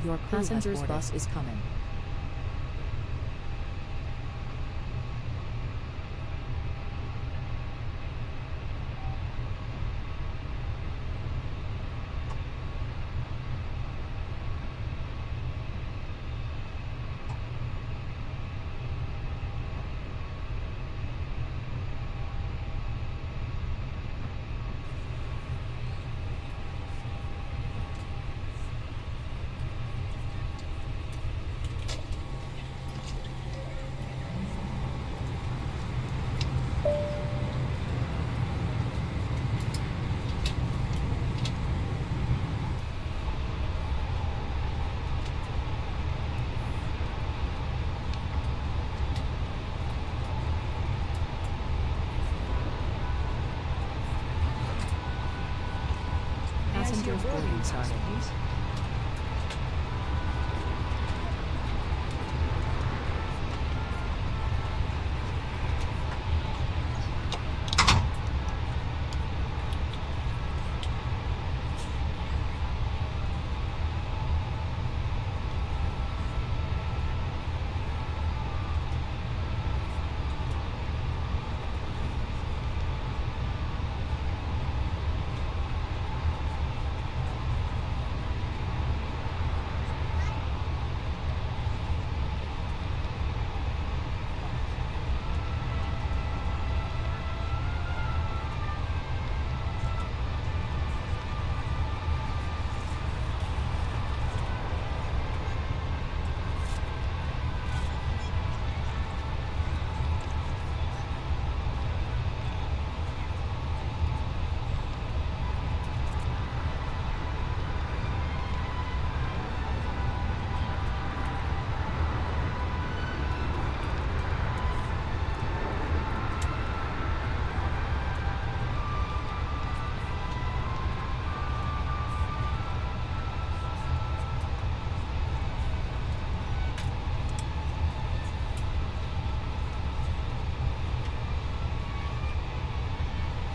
Your passenger's bus is coming. Passengers boarding started.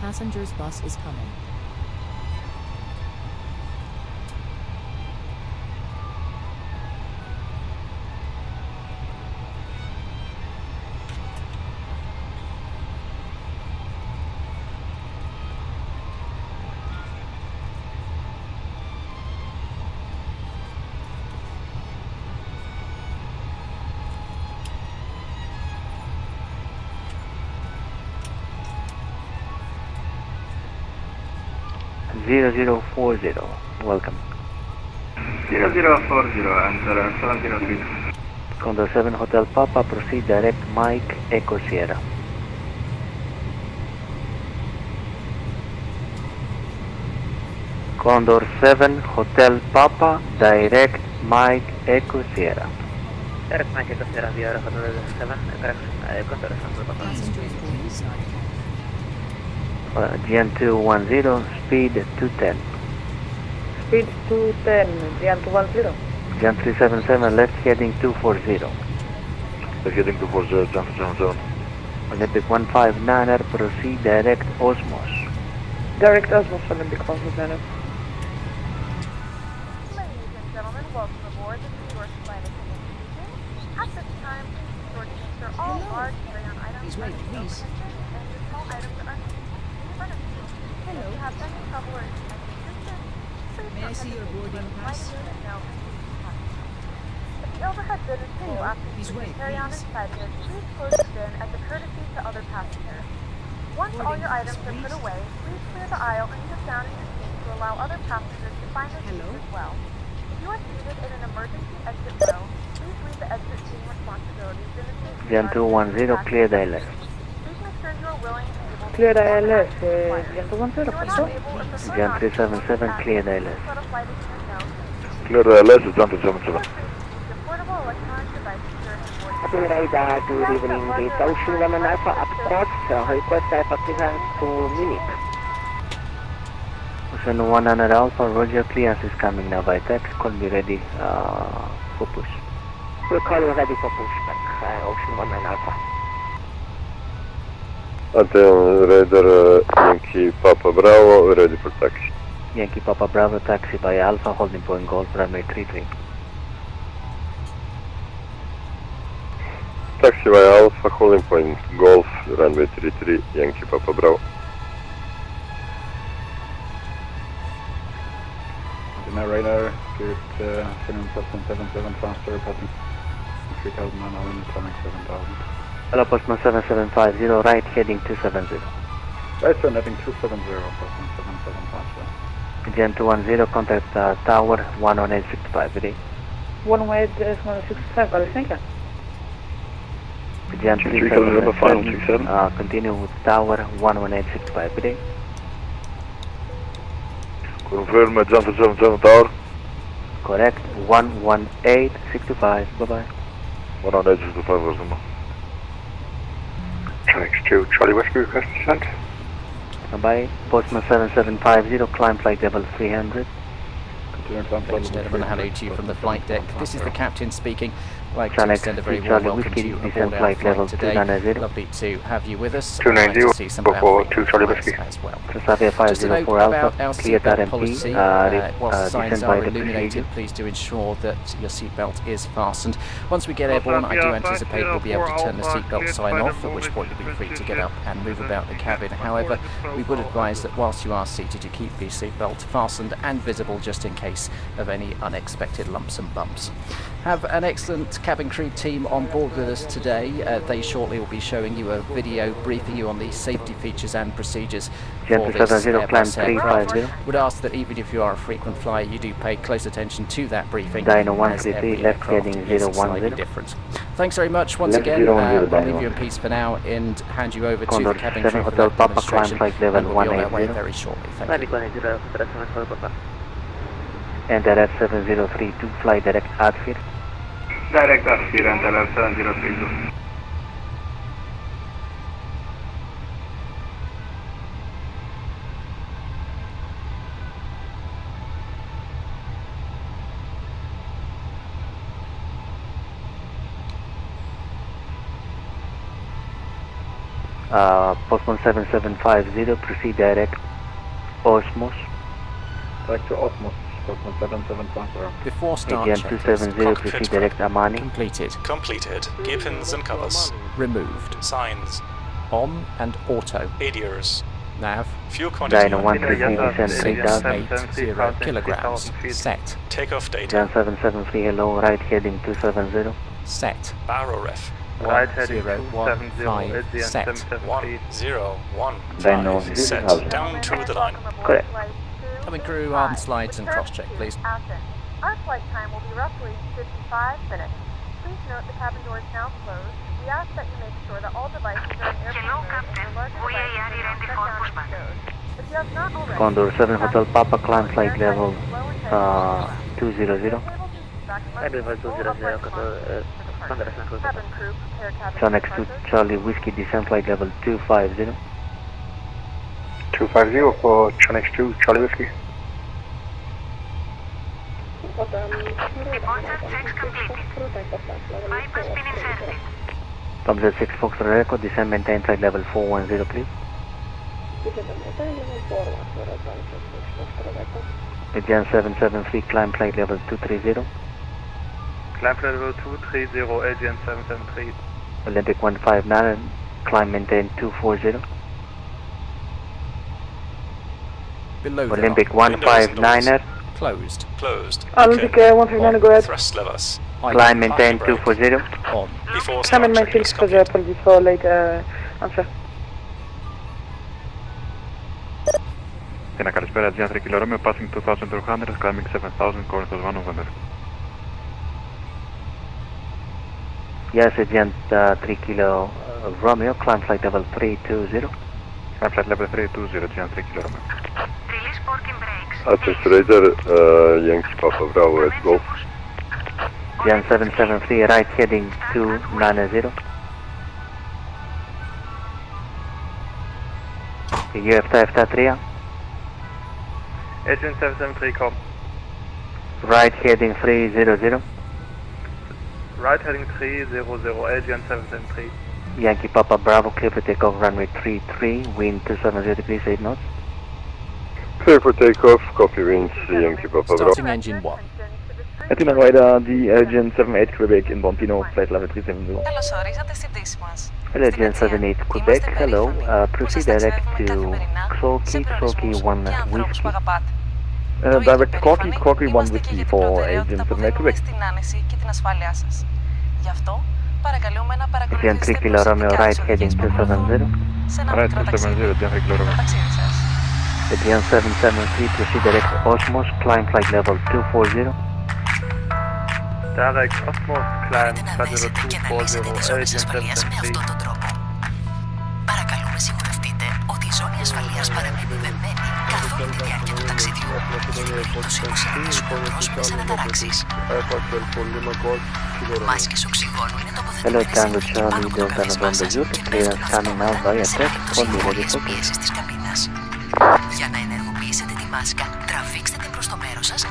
Passenger's bus is coming. Welcome. 0040, enter 706. Condor 7 Hotel Papa, proceed direct Mike Echo Sierra. Condor 7 Hotel Papa, direct Mike Echo Sierra. Direct Mike Echo Sierra, via Hotel 7, correction, Condor 7 Hotel Papa. Passengers boarding started. GN 210, speed 210. Speed 210, GN 210. GN 377, left heading 240. Left heading 240, John 377. Olympic 159er, proceed direct Osmos. Direct Osmos, Olympic 159er. Ladies and gentlemen, welcome aboard the New York flight attendant speaking. At this time, please be sure to ensure all large carry-on items are please. open and your small items are unseated in front of you. If you have any trouble or need any assistance, please May I see your boarding pass? If the overhead bin is full after Please using wait, the carry-on please. inside here, please close the bin as a courtesy to other passengers. Once all Boarding your pass, items are put please. away, please clear the aisle and sit down in your seat to allow other passengers to find their seats Hello? as well. If you are seated in an emergency exit row, please leave the exit seating responsibilities in the safety GN guard 210, clear the LS. Please make sure you are willing and able to Clear the perform LS, actions required. GN 210, If you are pasó. not able or prefer GN not to, 377, clear the LS. let a flight attendant know. Clear the LS, John 377. Portable electronic devices during boarding. Florida, good evening. It's Ocean Lemon Alpha Approach. Request Alpha clearance to Munich. Ocean 100 Alpha, Roger, clearance is coming now by text. Call me ready for push. We'll call you ready for pushback. Ocean 19 Alpha. Athens Radar Yankee Papa Bravo, ready for taxi. Yankee Papa Bravo, taxi by Alpha, holding point Golf, runway 33. taxi via Alpha, holding point Golf, runway 33, Yankee Papa Bravo. Radar, good, Finland 777 transfer, passing 3000 and now in the climbing 7000. Hello, Postman 7750, right heading 270. Right, sir, netting 270, Postman 77 transfer. Aegean 210, contact tower 11865, good day. 11865, Alexandria. Aegean 377, continue with tower 11865, good day. Confirm Aegean 377 Tower. Correct, 11865, bye-bye. 11865, Verzuma. X2, Charlie Whiskey request descent. Bye-bye. Postman 7750, climb flight level 300. Continuing Ladies and gentlemen, hello to you from the flight deck. This is the captain speaking. I'd like to Channel extend a very warm Charlie welcome to Whiskey, you descend aboard our flight flight level today. 290. Lovely to have you with us. 290, Nice to see some of our before frequent 2 Charlie flyers Whiskey. as well. Savia Just a note 504 about Alpha, our cleared seatbelt RMP, policy. Whilst signs descend are by the illuminated, procedure. please do ensure that your seatbelt is fastened. Once we get airborne, I do anticipate we'll be able to turn the seatbelt sign off, at which point you'll be free to get up and move about the cabin. However, we would advise that whilst you are seated, you keep the seatbelt fastened and visible just in case of any unexpected lumps and bumps. Have an excellent cabin crew team on board with us today. They shortly will be showing you a video briefing you on the safety features and procedures for this 70, climb Airbus aircraft. 350. Would ask that even if you are a frequent flyer, you do pay close attention to that briefing. Dyno as 133, every left aircraft heading is slightly 010. different. Thanks very much once Left again. 010, I'll leave Dyno. you in peace for now and hand you over to Condor the cabin 7 crew for Hotel that Papa, climb demonstration. flight level And we'll be on our way 180. very shortly. Thank you. Navico 90, operazione solo papà. Enter at 7032, fly direct Atfir. Direct Atfir, enter at 7032. Postman 7750, proceed direct Osmos. Back to Osmos, Postman 77 transfer. Before start Aegean checklist. 270, proceed direct Amani. Completed. Completed. Gibbons and covers. Removed. Signs. On and auto. ADRs. Nav. Fuel quantity. Dyno 133, descend 3000. 680 kilograms. Set. Takeoff data. Aegean 773, hello, right heading 270. Set. Barrow ref. 1015. Set. 101. Dyno Set. Down to the line. Correct. Cabin crew on slides and cross-check, please. Athens. Our flight time will be roughly 55 minutes. Please note the cabin door is now closed. We ask that you make sure that all devices are in airplane mode and your larger devices are not shut down and stowed. If you have not already, Condor 7 Hotel Papa, climb flight level 200. Level 200, Condor cabin crew prepare cabin Channel X2 departures. Charlie Whiskey, descend flight level 250. 250 for Channel X2, Charlie Whiskey. Tom Z6 Foxtrot record, descend maintain flight level 410 please. Aegean 773, climb flight level 230. Climb flight level 230, Aegean 773. Olympic 159, climb maintain 240. Below the Olympic line. 159er, Closed. Closed. Olympic 159, go ahead. Thrust levels. climb maintain 240. On. Before Climb start in my checklist field, complete. apologies for late answer. Ένα καλησπέρα, Aegean 3 kilo Romeo, passing 2200, climbing 7000, calling to 1 November. Yes, Aegean 3 kilo Romeo, climb flight level 320. Climb flight level 320, Aegean 3 kilo Romeo. Release parking brakes. Athens Radar, Yankee Papa Bravo at Golf. Aegean 773, right heading 290. UF 3. Aegean 773, com. Right heading 300. Right heading 300, Aegean 773. Yankee Papa Bravo, clear for takeoff runway 33, wind 270 degrees 8 knots. Clear for takeoff, copy winds, Yankee Papa Bravo. Starting engine 1. Athena Radar, the Aegean 78 Quebec in Bontino, flight level 370. Καλώς ορίσατε στη πτήση μας. Aegean 78 Quebec, hello. Proceed direct to Corfu 1 Whiskey. Direct Corfu 1 Whiskey for Aegean 78 Quebec. Στην άνεση και την ασφάλειά σας. Γι' αυτό παρακαλούμε να Aegean παρακολουθήσετε 3 Kilo Romeo right heading 270. σε ένα Right μικρό ταξίδι 270, bien Kilo Romeo. το ταξίδι σας. Aegean 773 proceed direct Osmos, climb flight level 240. Direct Osmos, climb Μπορείτε να δέσετε και να λύσετε τις ζώνες ασφαλείας με αυτόν τον τρόπο. Παρακαλούμε σιγουρευτείτε ότι η ζώνη ασφαλείας παραμένει βεμμένη καθ' όλη τη διάρκεια του ταξιδιού για την περίπτωση που συναντήσουμε πρόσφατες αναταράξεις. Μάσκες οξυγόνου είναι Hello, τοποθετημένες Tango πάνω Charlie, από το Delta κάθισμά November σας Youth, και clearance πέφτουν coming now via σε tech, περίπτωση call me ready υπόγειας for πίεσης της καμπίνας. Για να ενεργοποιήσετε τη μάσκα, τραβήξτε την προς το μέρος σας.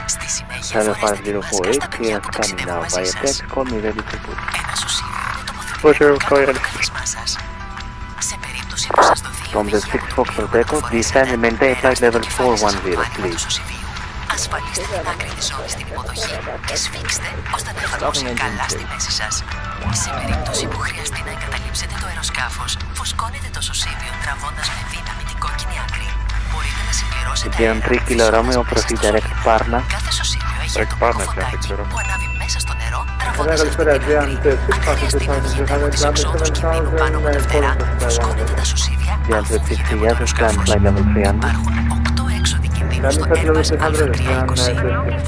Στη συνέχεια Hello, φορέστε τη μάσκα 5048, στα παιδιά που clearance coming ταξιδεύουν now μαζί via σας. tech, call me ready for push. Ένα σωσίβιο είναι τοποθετημένο κάτω από το κάθισμά σας. Σε περίπτωση που σας δοθεί From the 6 Foxtrot Echo, descend and maintain flight level 410, please. Ασφαλίστε την άκρη της ζώνης στην υποδοχή και σφίξτε ώστε να χαλώσει καλά στη μέση σας. Σε περίπτωση που χρειαστεί να εγκαταλείψετε το αεροσκάφος, φουσκώνετε το σωσίβιο τραβώντας με δύναμη την κόκκινη άκρη. Μπορείτε να συμπληρώσετε Aegean 3 Kilo Romeo, proceed direct Parna. Κάθε σωσίβιο έχει ατομικό φωτάκι που ανάβει μέσα στο νερό τραβώντας αυτή την άκρη. Αν χρειαστεί να βγείτε από τις εξόδους κινδύνου πάνω από τα φτερά, φουσκώνετε τα σωσίβια Aegean αφού 360, climb flight level 300. υπάρχουν 8 έξοδοι κινδύνου στο Airbus A320.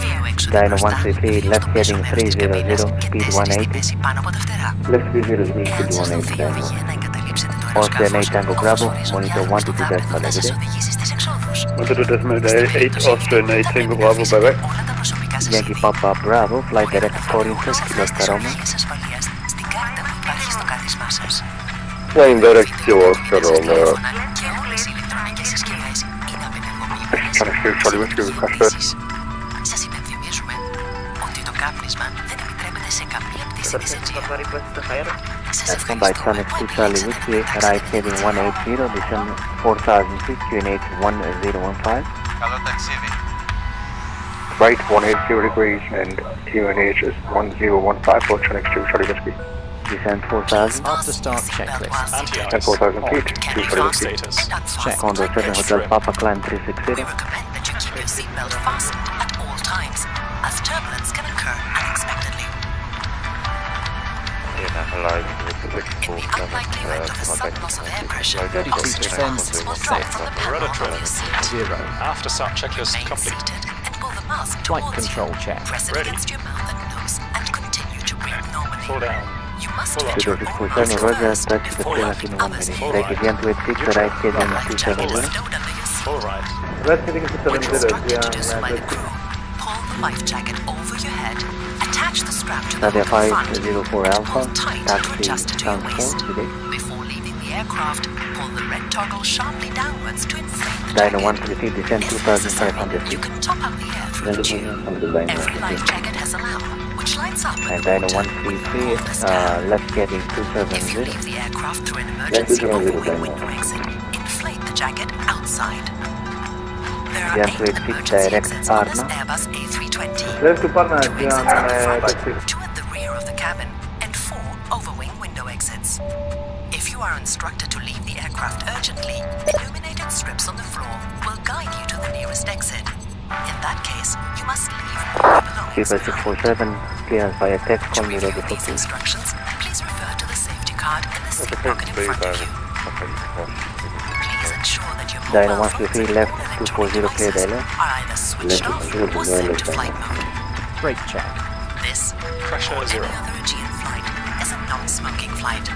Βίαιο έξοδο Dyno μπροστά, 133, left heading 300, speed 180. πάνω από τα φτερά. Left 300, Εάν σας δοθεί 180. οδηγία να εγκαταλείψετε το Austrian 8 αεροσκάφος, Tango Bravo, φωσφορίζονται monitor 1 to 2 διάφορα decimal που θα σας negative. οδηγήσει στις εξόδους. Wanted to decimal Στην 8 περίπτωση Austrian 8 που Tango πρέπει να Bravo, αφήσετε Quebec. όλα τα προσωπικά σας Yankee στοιχεία, Papa Bravo, flight μπορείτε direct να βρείτε Corinthians, όλες Kilo αυτές τις Roma. οδηγίες ασφαλείας στην κάρτα που υπάρχει στο κάθισμά σας. Flying direct Kilo Oscar Σας Romeo. τηλέφωνα και όλες οι ηλεκτρονικές συσκευές είναι απενεργοποιημένες. Σας υπενθυμίζουμε ότι το κάπνισμα δεν επιτρέπεται σε καμία πτήση της Aegean. Σας Stand by ευχαριστούμε Sonic που 2 Charlie επιλέξατε Whiskey, να right heading 180, descend 4000 feet, QNH 1015. Καλό ταξίδι. Right 180 degrees and QNH is 1015 for Sonic 2 Charlie Whiskey. Descend 4000. After start checklist. And 4000 feet, 2 Charlie Whiskey. Status. Check. Condor 7 Hotel Papa, climb We 360. recommend that you keep your seatbelt fastened at all times, as turbulence can occur unexpectedly. In the unlikely event of a sudden loss of air pressure, 32% oxygen masks will drop from the panel Rudder of trim. your seat. 0. After start checklist Remain complete. seated and pull the mask Flight towards control you. check. Press it Ready. against your mouth and nose and continue to breathe normally. Pull down. You must Pull up. fit your own 2647, mask Roger, first touch the before clearance in 1 others minute. will. Take Aegean 286, right heading Life jacket 270. is stowed under your seat. Full right. Right heading to When 70, instructed to do so by the crew, pull the life jacket over your head, attach the strap to the Nadia hook in front, 504 Alpha, pull tight to taxi adjust to your Sound 4 waist. today. Before leaving the aircraft, pull the red toggle sharply downwards to inflate the Dyno jacket. 133, descend If necessary, 2500 you feet. can top up the air through the tube. Every life jacket has a lamp, which lights up in And the Dyno water. 133, Hold the strap. left heading If you 270. leave the aircraft through an emergency overwing window exit, inflate the jacket outside. There are Aegean 8 286, emergency direct exits on this Parna. Airbus A320. Left to Parna, 2 exits at the front, taxi. 2 at the rear of the cabin, and 4 overwing window exits. If you are instructed to leave the aircraft urgently, illuminated strips on the floor will guide you to the nearest exit. In that case, you must leave all your belongings Keeper behind. 647, clearance via text, To call me ready review for these push. instructions, please refer to the safety card in the seat pocket in front of you. Please ensure that your Dyno mobile phones 133, and left all 240, electronic clear devices dialog. are either switched off or set to flight mode. Brake check. This, Pressure or any 0. other Aegean flight, is a non-smoking flight.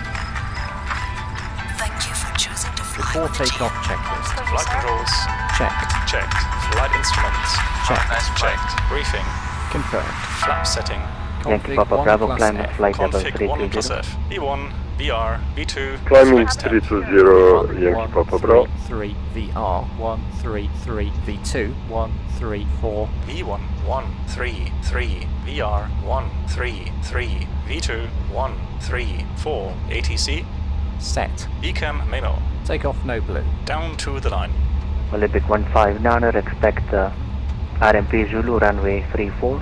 Thank you for choosing to fly Before with Aegean. takeoff checklist. Flight controls. Checked. Checked. Flight instruments. Checked. Checked. Briefing. Confirmed. Flap setting. Yankee Config Papa 1 Bravo, plus climb F. flight level Config 1 plus 320. F. B1, BR, B2. Climbing flex 320 Yankee Papa Bravo. 3 VR 133 V2 134 B1, 1, 3, 3. VR, 1, 3, 3. V2, 1, 3, 4. ATC. set. Ecam Memo. Take off no blue. Down to the line. Olympic 159er, expect RMP Zulu runway 34.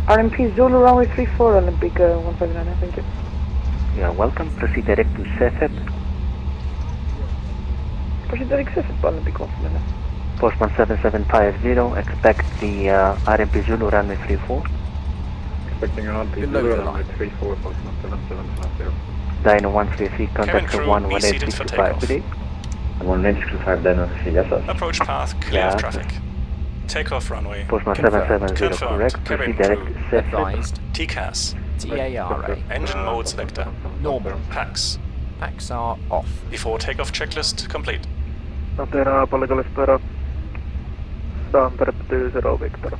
RMP Zulu runway 34, Olympic 159, thank you. You are welcome. Proceed direct to CFEP. Proceed direct CFEP, Olympic 159. Postman 7750, expect the RMP Zulu runway 34. Expecting RMP Zulu runway 34, Postman 7750. Dyno 133, contact crew, 11865, good day. 165 Dyno, yes sir. Approach path clear of traffic. Takeoff runway. Postman Confirmed. 770, correct. Cabin Proceed direct crew. to CFEP. Advised. TCAS. TARA. Engine mode selector. Normal. PAX. Packs are off. Before takeoff checklist complete. Noteeraapa kallispera. Tampere 20 Victor.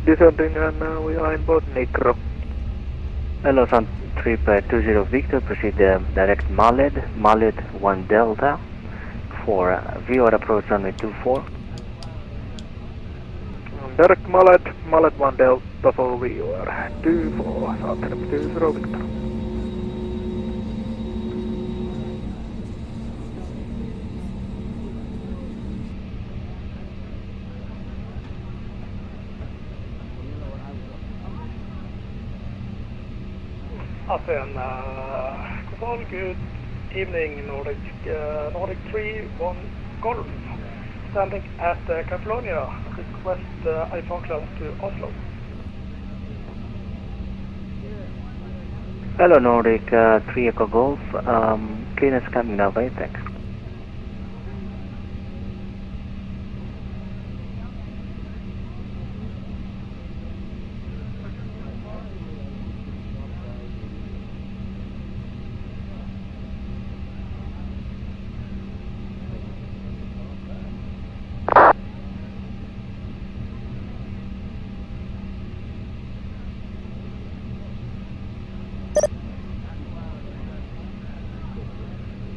Descending and we are in board Nicro. Hello, on trip 20 Victor, proceed direct Maled 1 Delta for VOR approach runway 24. Direct Mallet 1 Delta for VOR 24, Tampere 20 Victor. Athens, all good evening, Nordic 3-1 Golf. Standing at Catalonia, request iPhone class to Oslo. Hello, Nordic 3 Echo Golf. Clearance coming now, right? Thanks.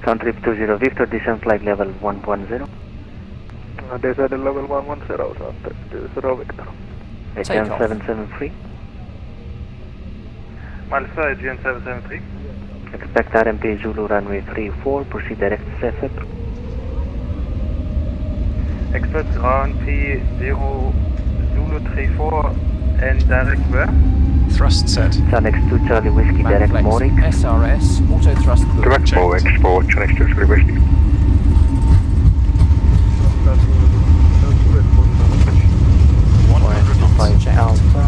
On trip 20 Victor, descent flight level 110. Descent level 110, Tampere 20 Victor. Aegean 773. Malta, Aegean 773. Expect RMP Zulu runway 34, proceed direct CFEP. Expect RMP 0 Zulu 34 and direct where? Thrust set. Chanex 2 Charlie Whiskey, direct Manflex. mooring. SRS, auto thrust book. Direct Morex for Chanex 2 Charlie Whiskey. Checked. Alpha.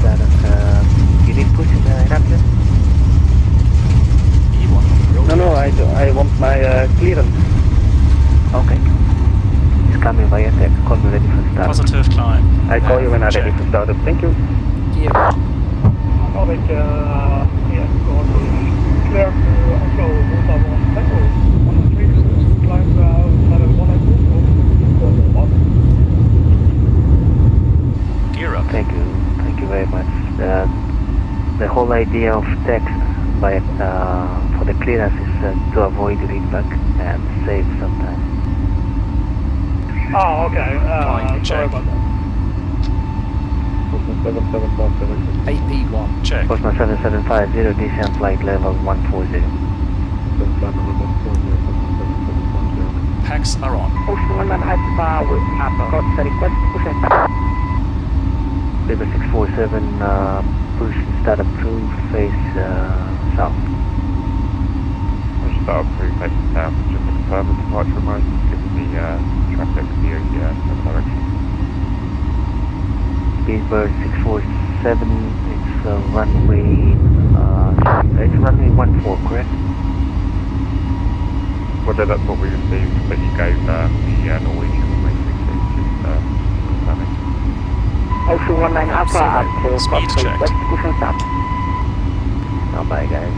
That, you need push in the Raptor? E1. No, I want my clearance. Okay. It's coming via tech. Call me ready for start. Positive climb. I call you when I'm ready Check. to start up. Thank you. Gear up. Nordic, yeah, Golf clear to Oslo, Volta 1 Echo, 103, climb level 1 Echo, Gear up. Thank you very much. The whole idea of text by for the clearance is to avoid readback and save some time. Oh, okay, sorry check. about that. Postman 7750. AP1. Check. Postman 7750, descent flight level 140. Descent flight level 140, Postman 7750. Packs are on. Ocean 1 Alpha, we have got the request push and start. River 647, push start approved, face south. Start approved, facing south, just to confirm the departure mode, given the traffic, the direction. Speedbird 647, it's runway, it's runway 14, correct? Well, that's what we received, but you gave the Norwegian runway 36, just confirming. Ocean 19 Alpha, up to Speed check. request push and start. Stand by, guys.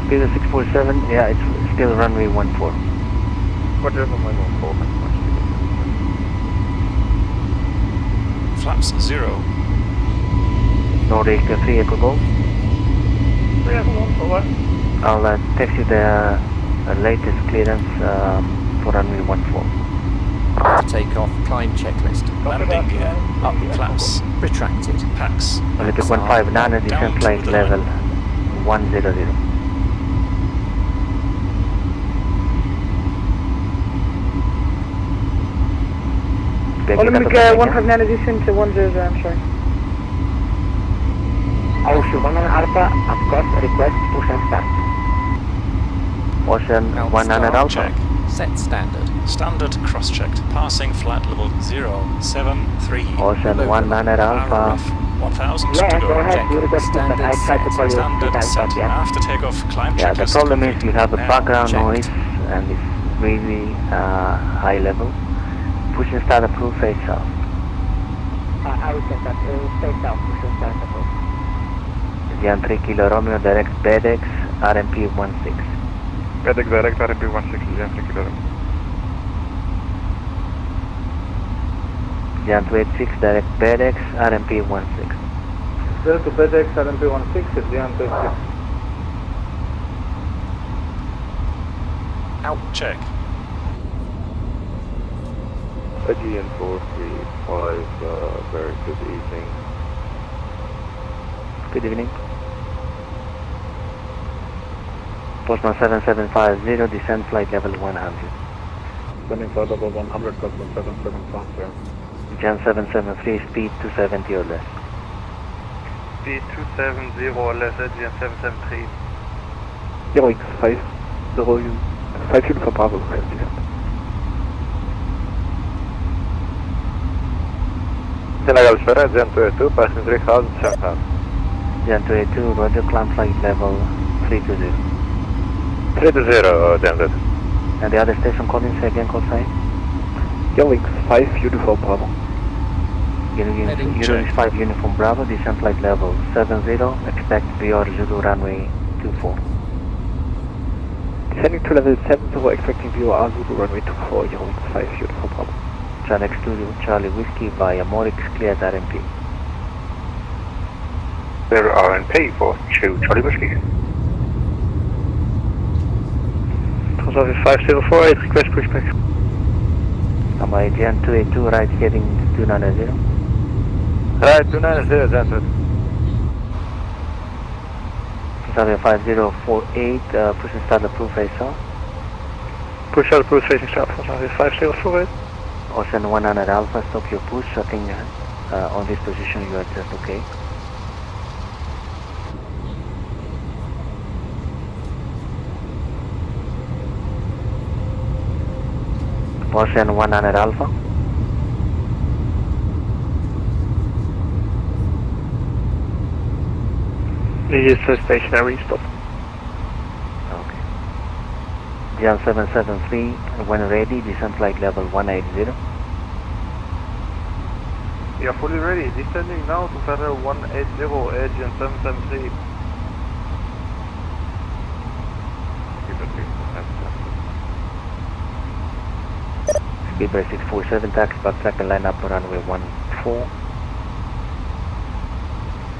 Speedbird 647, yeah, it's still runway 14. What is runway 14? Flaps 0. Nordic 3 Echo Golf. 3 Echo 1, over. I'll text you the latest clearance for runway 14. Takeoff, climb checklist. Landing gear. Up Flaps. retracted. Packs. Olympic 159, descent flight to the level 100. Olympic 159 descent to 100, I'm sorry. Ocean 100 Alpha, of course, request push and start. Ocean 100 Alpha. Check. Set standard. Standard cross-checked. Passing flat level 073. Ocean 100 Alpha. 1000 Yeah, to go go. ahead, you request push and I tried to call you Standard set. After takeoff, climb Yeah, the checklist. problem is you have a Now background checked. noise and it's really high level. Push and start approve face south. I will set that face south, push and start approve. Jan 3 Kilo Romeo direct BEDX RMP 16. FedEx Direct RMP 16, Jan 3 Kilo. Jan 286 direct BEDX RMP 16. There to FedEx RMP 16 is Jan 286. Out. Check. Aegean 435, very good evening. Good evening. Postman 7750, descent flight level 100. Sending flight level 100, custom 77 transfer. Jan 773, speed 270 or less. Speed 270 or less, Aegean 773. Heroix 5 Uniform Bravo. Καλησπέρα, Jan 282, passing 3000, Shanghai. Jan 282, roger, climb flight level 320. 320, Jan 2. And the other station calling, say again, call sign? Heroix 5 Uniform Bravo. Heroix 5 Uniform Bravo, descent flight level 70, expect BR Zulu runway 24. Descending to level 70, expecting BR Zulu runway 24, Heroix 5 Uniform Bravo. Channel Studio Charlie Whiskey via Morix, cleared RMP. Clear RMP for 2 Charlie Whiskey. Conservative 5048, request pushback. I'm Jan 282, right heading 290. Right, 290, Jan 2. Conservative 5048, push and start approve face south. Push out approach facing south, Conservative 5048. Ocean 100 Alpha, stop your push. I think on this position you are just okay. Ocean 100 Alpha. This is stationary, stop. Okay. Jan 773, when ready, descent flight level 180. We are fully ready, descending now to Federal 180, Aegean 773. Skipper 647, taxi backtrack and line up to runway 14.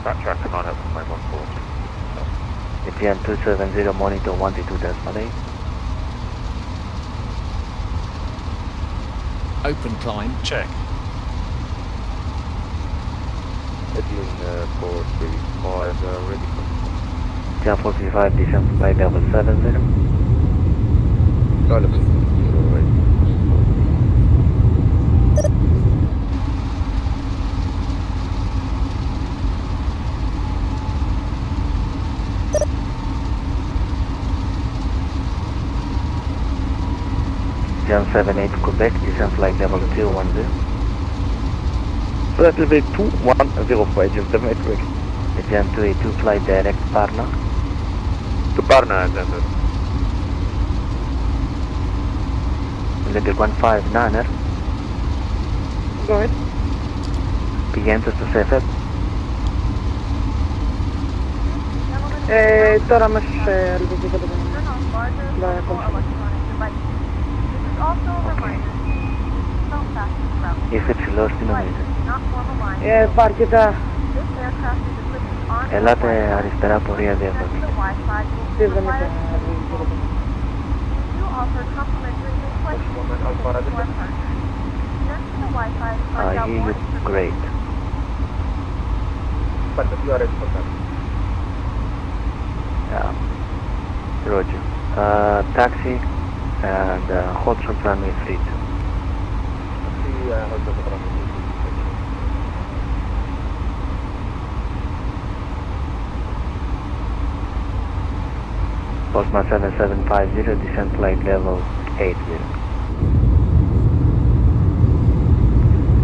Backtrack and line up to runway 14. Aegean 270, monitor 122.8. Open climb. Check. Aegean 435, ready for Jan 435, descent flight level 70. level 08. Jan 78 Quebec, descent flight level 210. Flight level 210 for Aegean 78 Quebec. Jan 282 flight direct Parna. To Parna, Jan 2. Olympic 159er. Go ahead. Πηγαίνετε στο ΣΕΦΕΠ. Τώρα μέσα σε ελληνική καταπληκτική. Είστε ψηλός, τι νομίζετε? Αρκετά. Ελάτε αριστερά πορεία διαβατική. Δεν ήταν I hear you great. But you are ready for that. Yeah. Roger. Taxi and hold short runway 32. Postman 7750, descent flight level 80.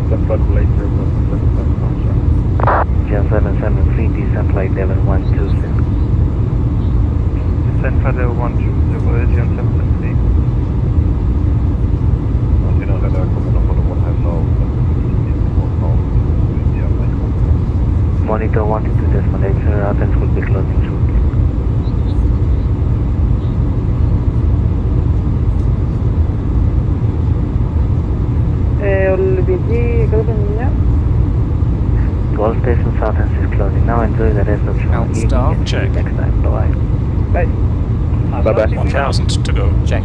Descent flight level 80, Postman 7750. Gen 773, descent flight level 120. Descent flight level 120, Aegean 773. Martina Räddare kommer att hålla 150. Monitor 122.8, sir. Athens will be closing shortly. Ολυμπιακή 159. To all stations, Athens is closing now. Enjoy the rest of your Outstar, evening. check. Next time. Bye-bye. Bye. Bye-bye. 1000 to go. Check.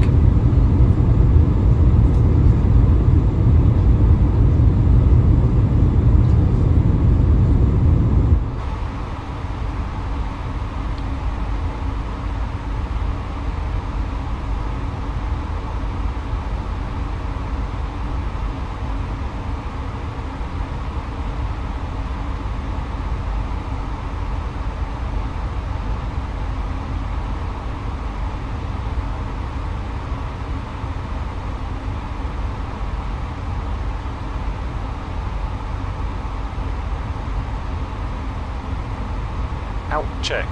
Out. Check.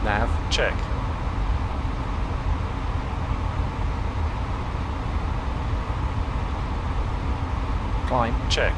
Nav. Check. Climb. Check.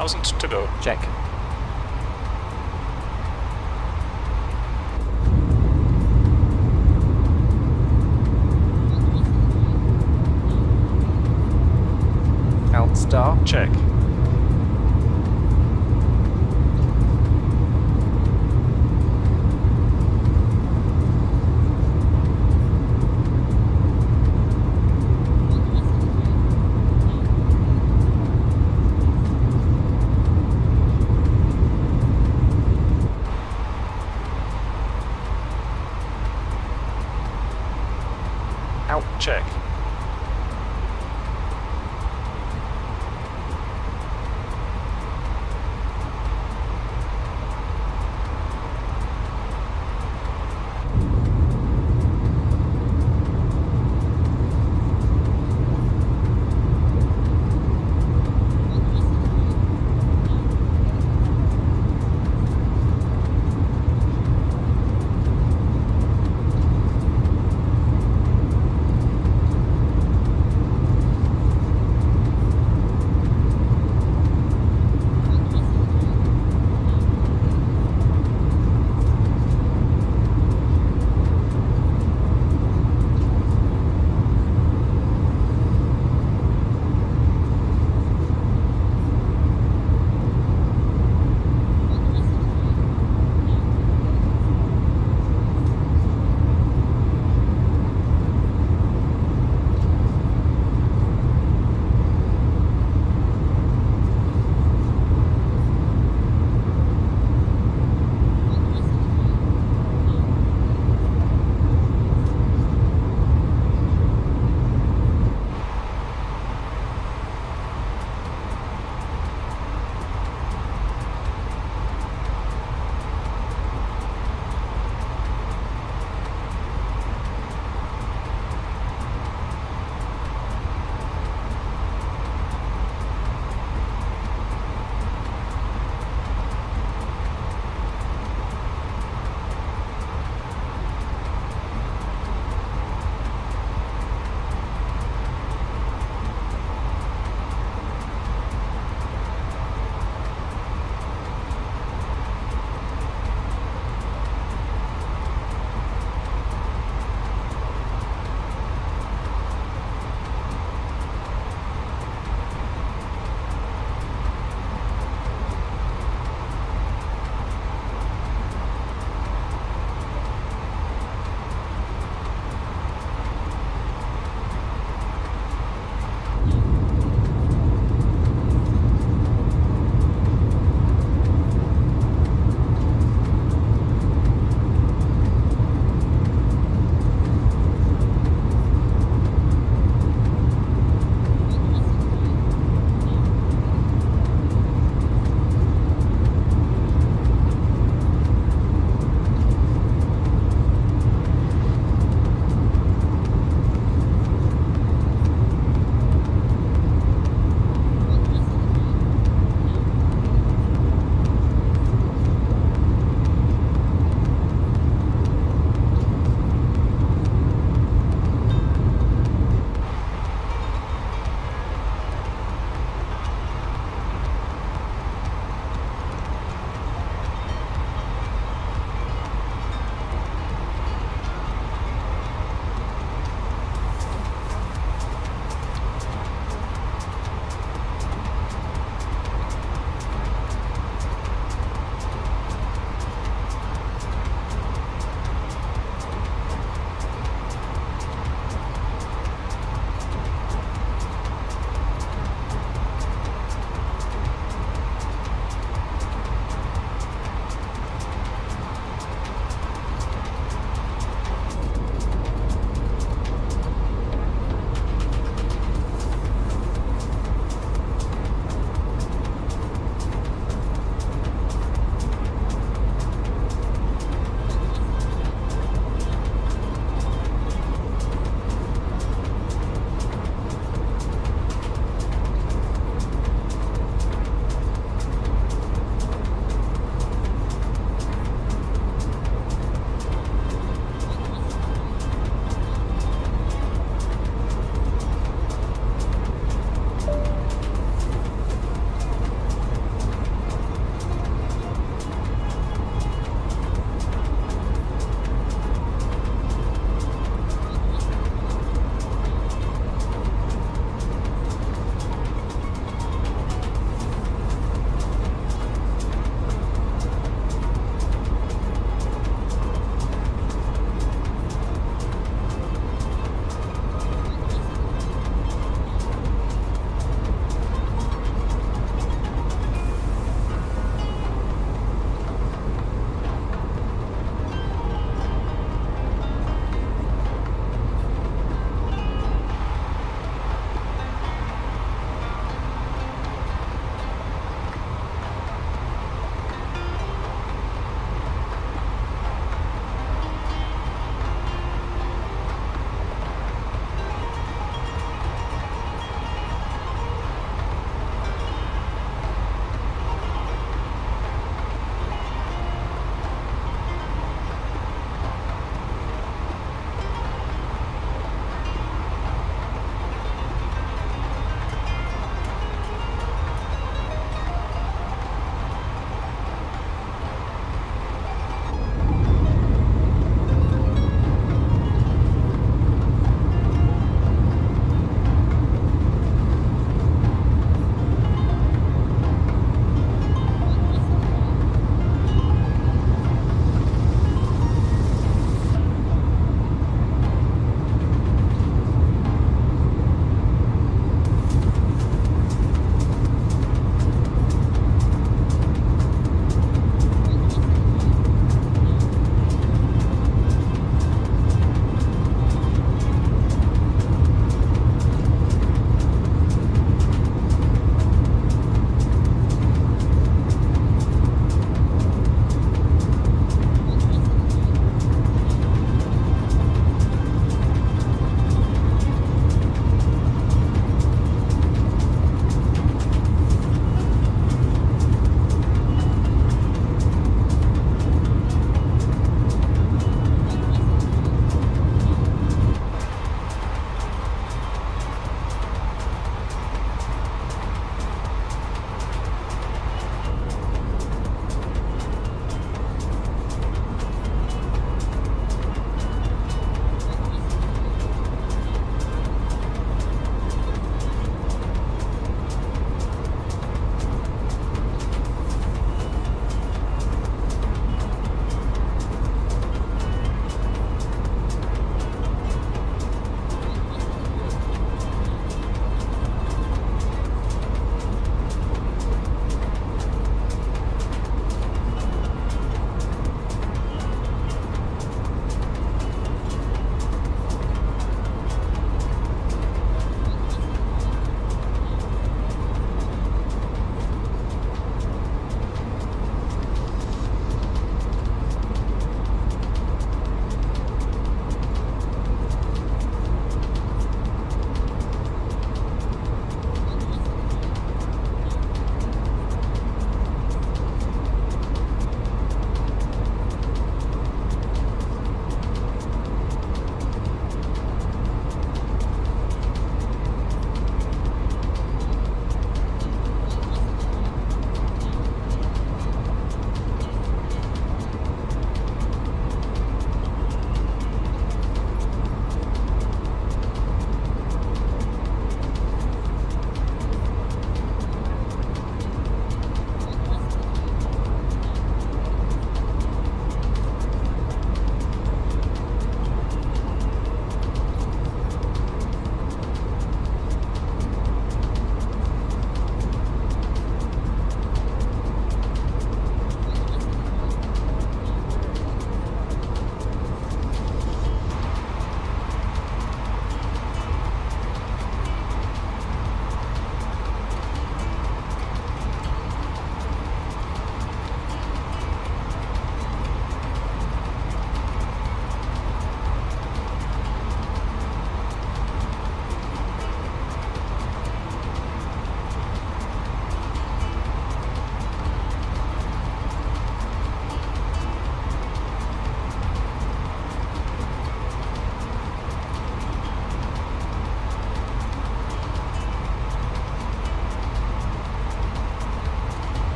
1000 to go. Check. Alt star. Check. Out. Check.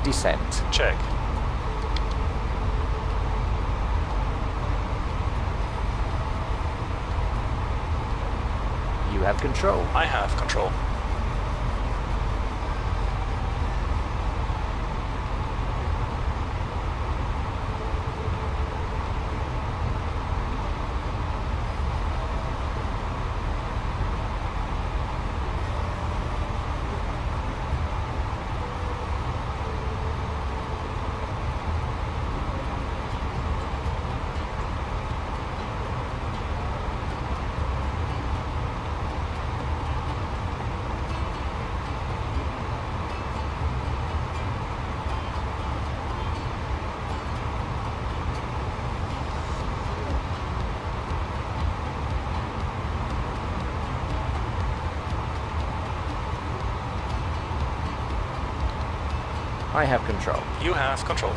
descent. Check. You have control. I have control. I have control. You have control.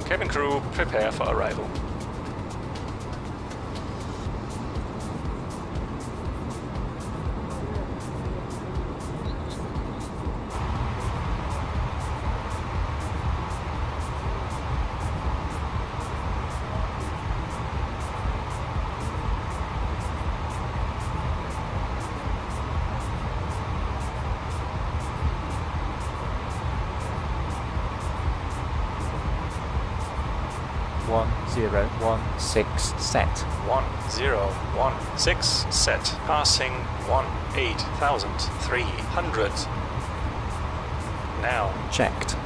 Cabin crew, prepare for arrival. One, 0, 1, 6, set. 1016 set. Passing 18,300. Now. Checked.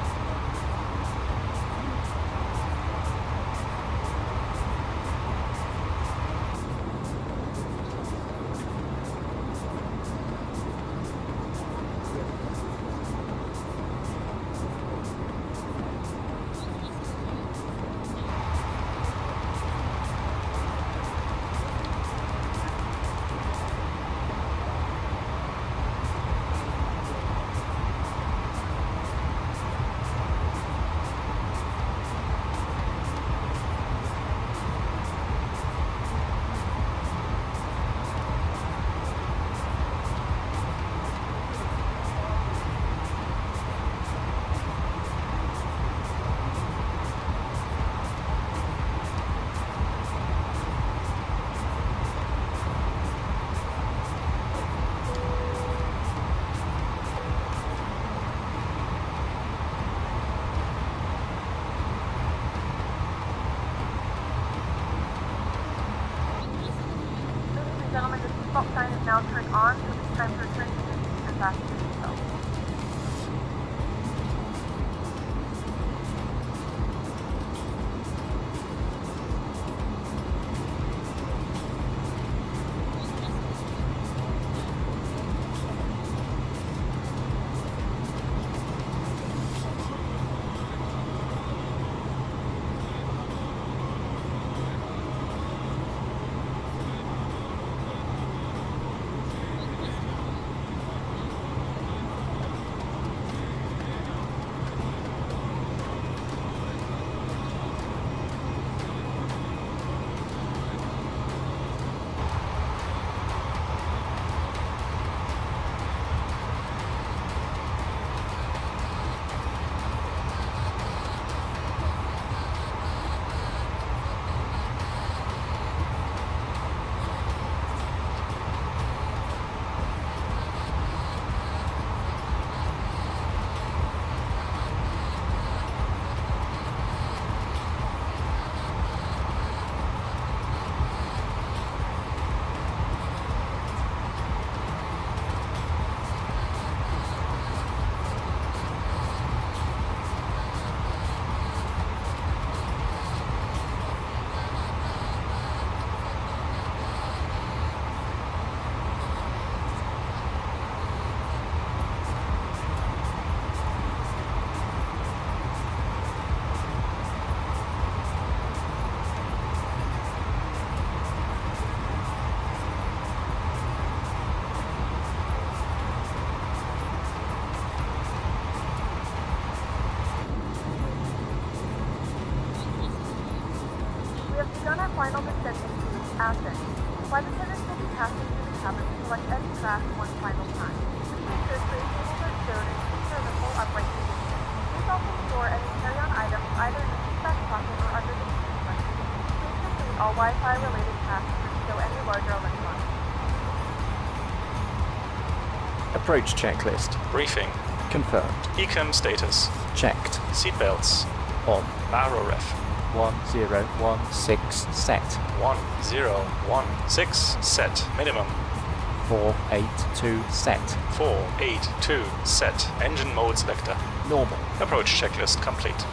Gentlemen, the seatbelt sign is now turned on, so it's time to return to your seats and fasten your seatbelt. Athens. Flight attendants will be passing through the cabin to select any craft one final time. Please make sure tray tables are stowed and seats are in the full upright position. Please also store any carry-on items either in the seat back pocket or under the seat cushion. Please complete all Wi-Fi related tasks and stow any larger electronics. Approach checklist. Briefing. Confirmed. Ecam status. Checked. Seatbelts. On. Baro ref. 1016 set. 1016 set. Minimum. 482 set. 482 set. Engine mode selector. Normal. Approach checklist complete.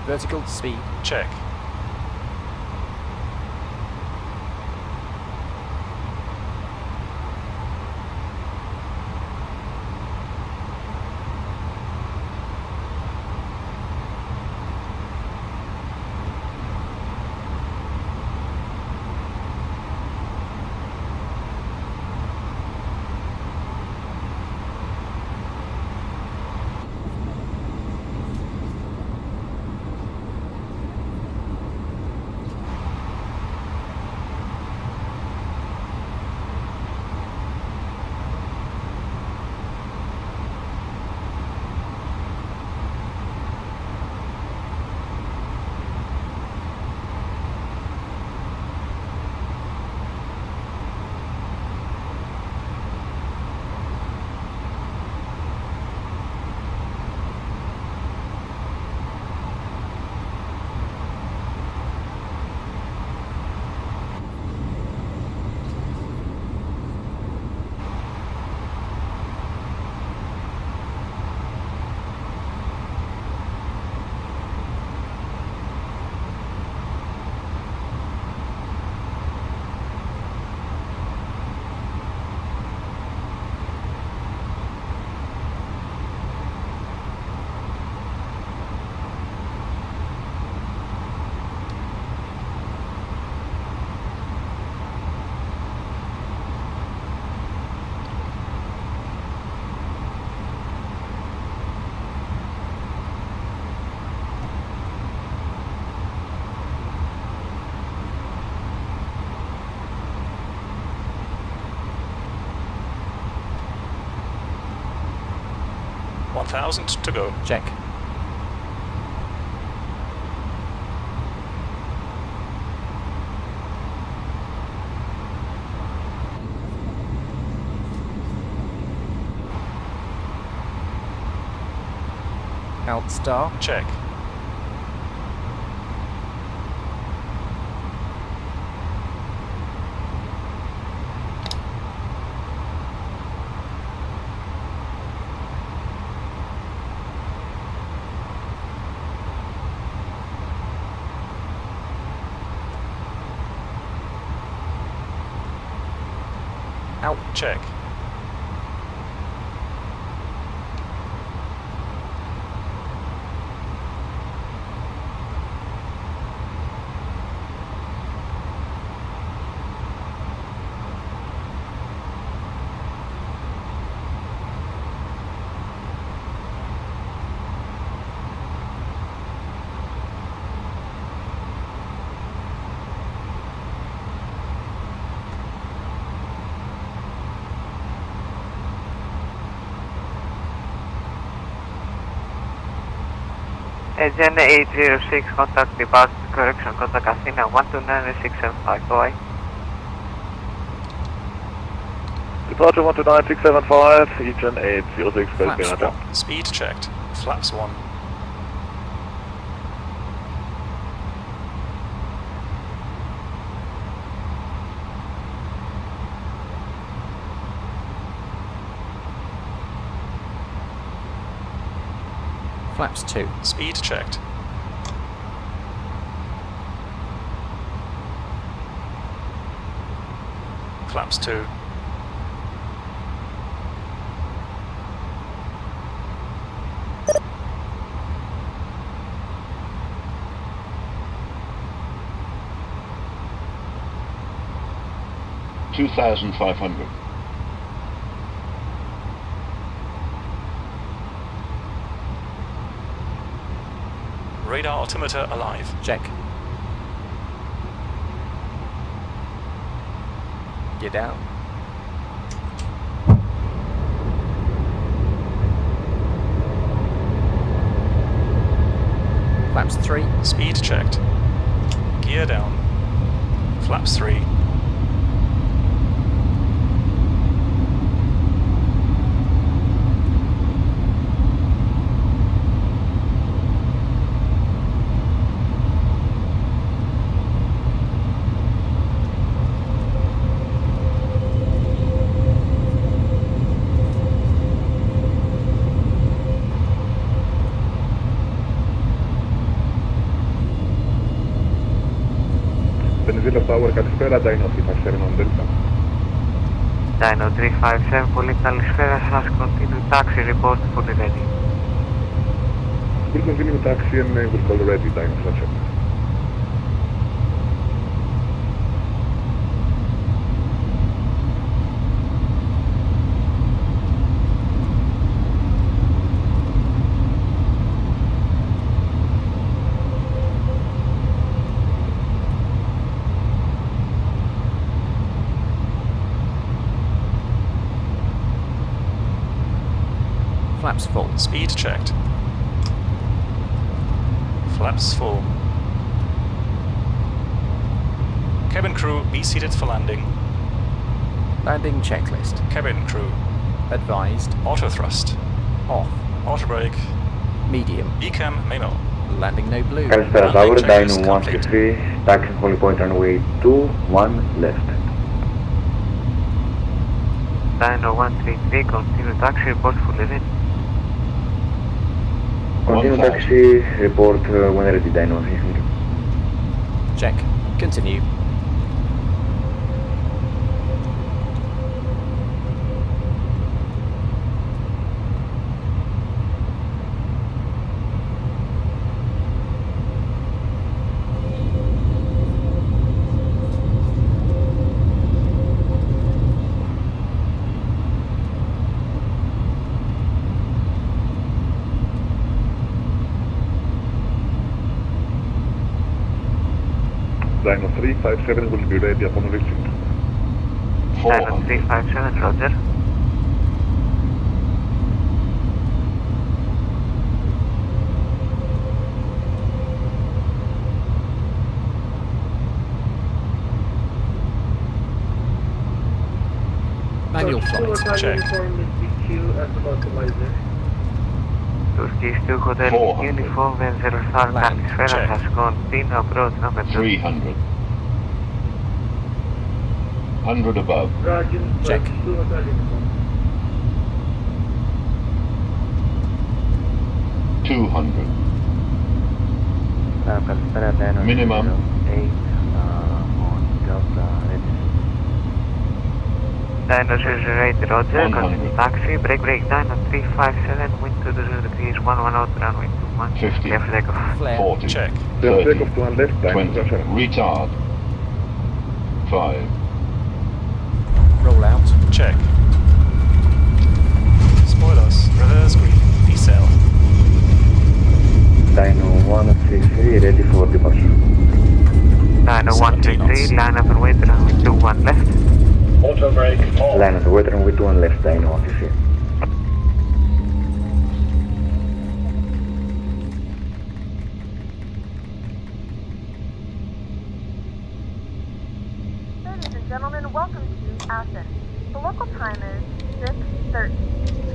Vertical speed. Check. $1,000 to go. Check. Outstar. Check. Out. Check. Aegean 806, contact departure correction, contact Athena 129.675, bye. Departure 129.675, Aegean 806, Flaps 1. Speed checked. Flaps 1. Flaps 2. Speed checked. Flaps 2. $2,500. Radar altimeter alive. Check. You're down. Flaps 3. Speed checked. Gear down. Flaps 3. Venizelos Tower, καλησπέρα, Dino 357 on Delta. Dino 357, πολύ καλησπέρα σας, continue taxi report fully ready. We'll continue taxi and we'll call ready, Dino 357. Flaps full. Speed checked. Flaps full. Cabin crew, be seated for landing. Landing checklist. Cabin crew, Advised. auto thrust. Off. Auto brake. Medium. Ecam memo. Landing no blue. Καλησπέρα Tower, Dino 153, taxi holy point runway 21 left. Dino 133, continue taxi report fully ready. Continue taxi report when ready, Dino 300. Check. Continue. Dino 357 will be ready upon reaching. Dino 357, roger. Manual flight. Check. Turkish 2 Hotel Uniform Venizelos Int, καλησπέρα σας, continue approach number 2. 300. 100 above. Check. $200. Καλησπέρα Dino Minimum. 8 on Delta ready. Dino 008, roger, continue taxi, brake Dino 357, wind 20 degrees, 110, runway 21, 50, clear for takeoff. Flare. 40, check. 30, takeoff to one left, Dino 20, 07. retard. 5, Roll out. Check. Spoilers, reverse green, decel. Dino 133, ready for departure. Dino 17 knots. 133, line up and wait, runway 21 left. Auto brake, on. Line and wait, runway 21 left, Dino 133. Ladies and gentlemen, welcome to Athens. The local time is 6:13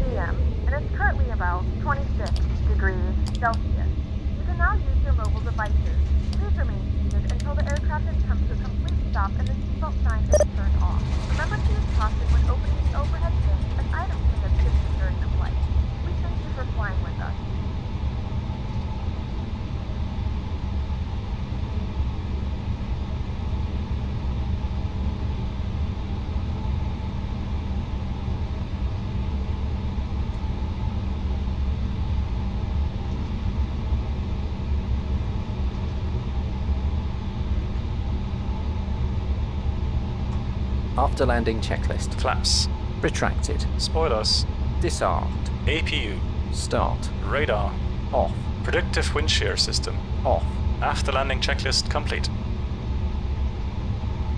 p.m. and it's currently about 26 degrees Celsius. You can now use your mobile devices. Please remain seated until the aircraft has come to a complete stop and the seatbelt sign is turned off. Remember to use caution when opening the overhead bin as items may have shifted during the flight. We thank you for flying with us. After landing checklist. Flaps. Retracted. Spoilers. Disarmed. APU. Start. Radar. Off. Predictive wind shear system. Off. After landing checklist complete.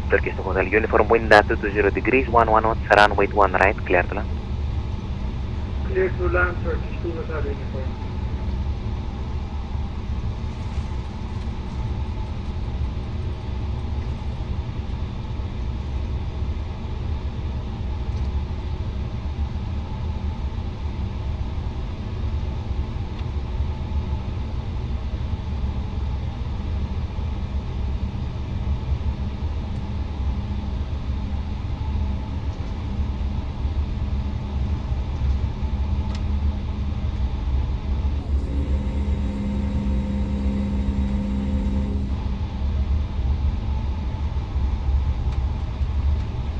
Turkish to Hotel Uniform, wind 220 degrees, 11 knots, runway 21 right, clear to land. Clear to land, Turkish to Hotel Uniform.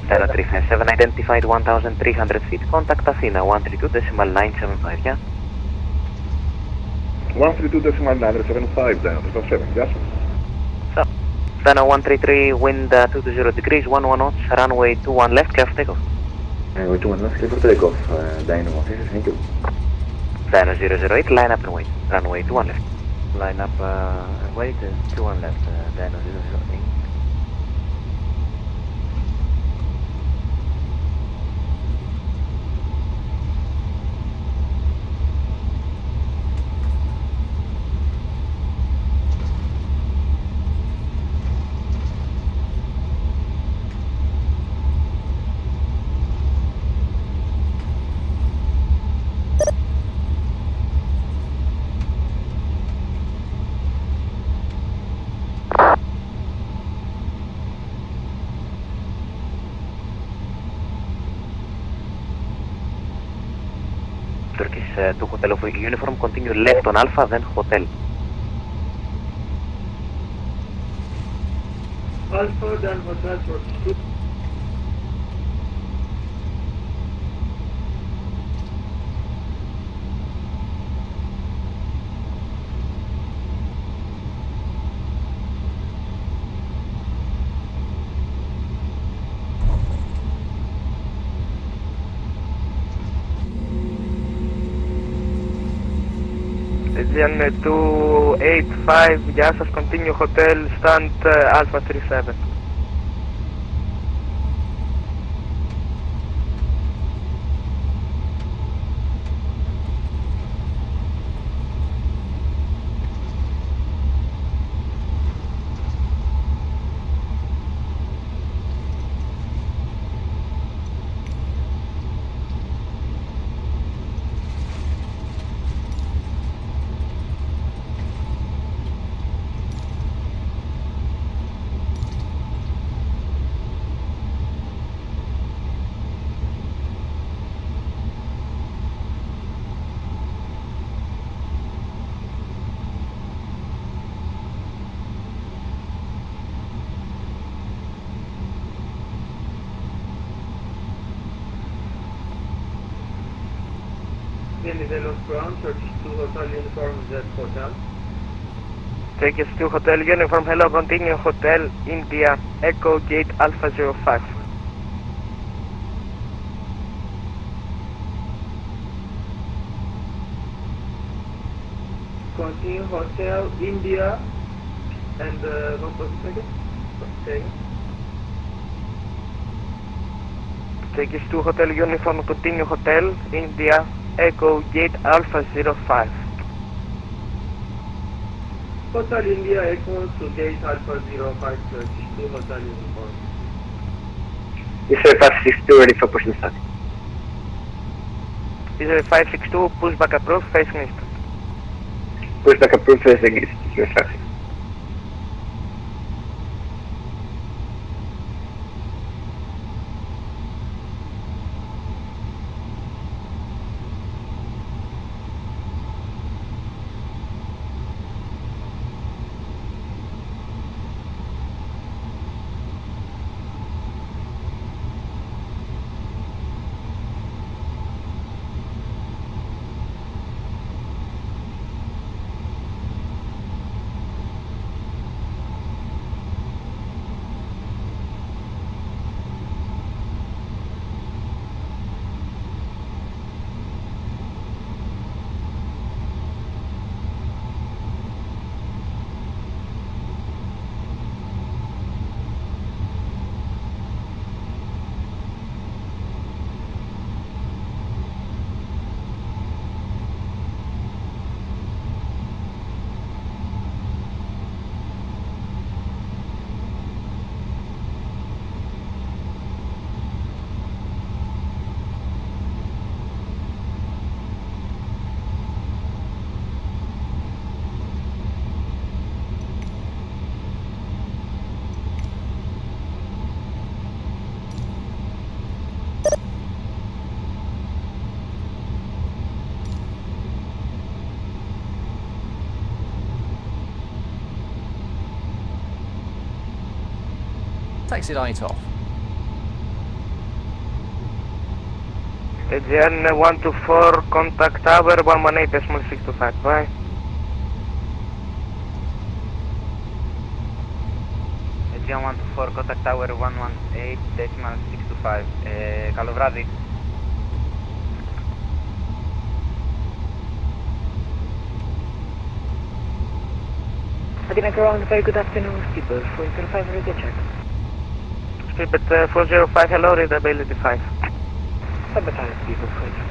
Dino 357, identified 1,300 feet, contact Athena 132.975, yeah? 132.975 down, 07, yes? So, Dino 133, wind 220 degrees, 11 knots, runway 21 left, clear for takeoff. Runway 21 left, clear for takeoff, Dino 133, thank you. Dino 008, line up and wait, runway 21 left. Line up and wait, 21 left, Dino 008. Turkish to Hotel of Uniform, continue left on Alpha, then Hotel. Alpha, then Hotel, Turkish. Aegean 285, γεια σας, continue hotel, stand Alpha 37. Venizelos ground, Turkish 2 Hotel Uniform Z Hotel. Turkish 2 Hotel Uniform, hello, continue Hotel India, Echo Gate Alpha 05. Continue Hotel India and what was the second? Okay. Turkish 2 Hotel Uniform, continue Hotel India, Echo Gate Alpha 05. Hotel India Echo to Gate Alpha 05, Turkish 2 Hotel Uniform. Is 562 ready for push and start? Is 562, pushback approved, facing east. Pushback approved facing east, traffic. Taxi light off. Aegean 124, contact tower 118.625, bye. Aegean 124, contact tower 118.625, καλό βράδυ. Athens ground, very good afternoon, people. 405 ready check. Speedbird 405, hello, readability 5. Sabotage people, 405.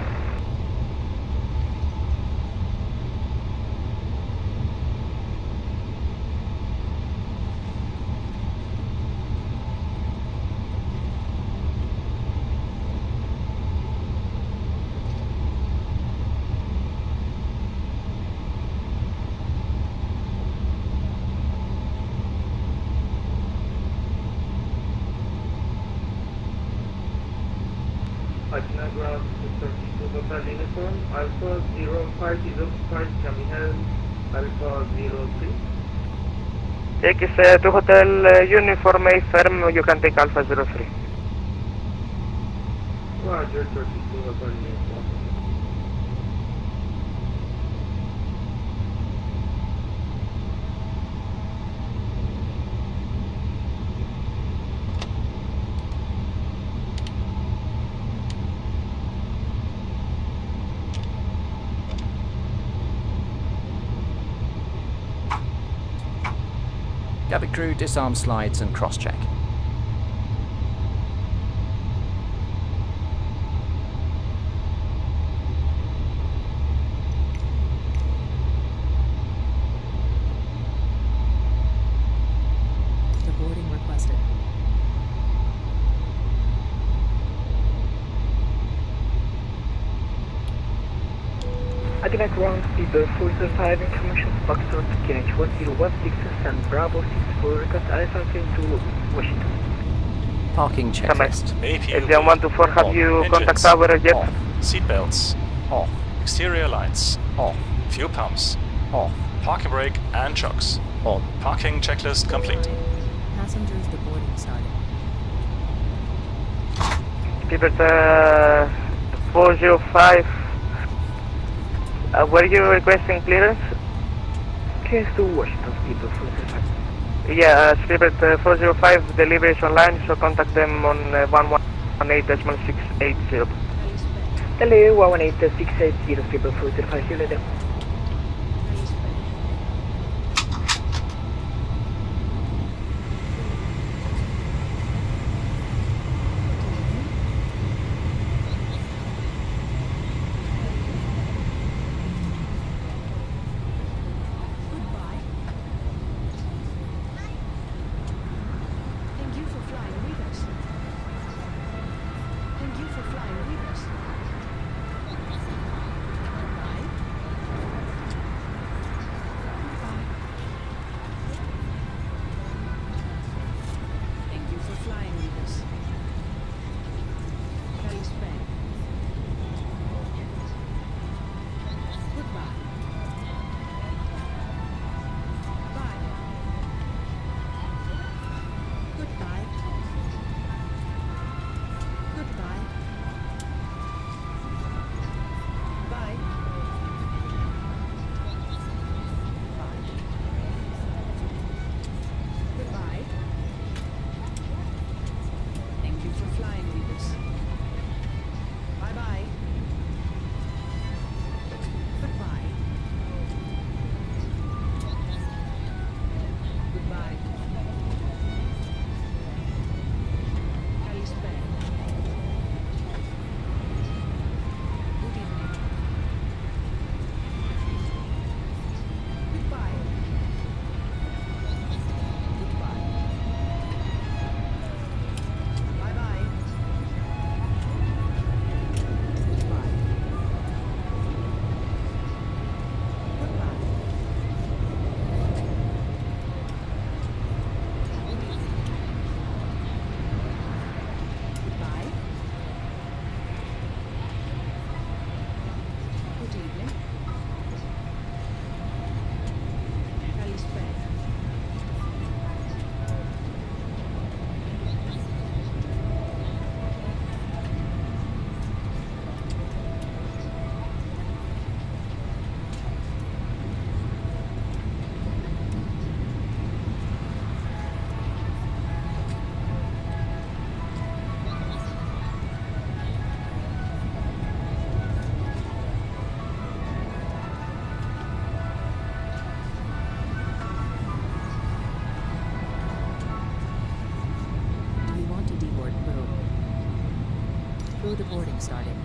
Athens ground, Turkish 2 Hotel Uniform, Alpha 05 is occupied, can we have Alpha 03? Turkish 2 Hotel Uniform, A firm, you can take Alpha 03. Roger, Turkish 2 Hotel Uniform. Cabin crew, disarm slides and cross-check. Boarding requested. Athens ground, people 405 information Foxtrot, KNH 1016 and Bravo 64 request Alpha to Washington. Parking checklist. Aegean 124, have you contact tower yet? Off. Seatbelts. Off. Exterior lights. Off. Fuel pumps. Off. Parking brake and chocks. On. Parking checklist complete. Passengers deboarding started. Speedbird 405, Were you requesting clearance? Clearance to Washington, Speedbird 405. Yeah, Speedbird 405, delivery is online, so contact them on 118.680. Delay 118.680, Speedbird 405, see you later. The boarding started.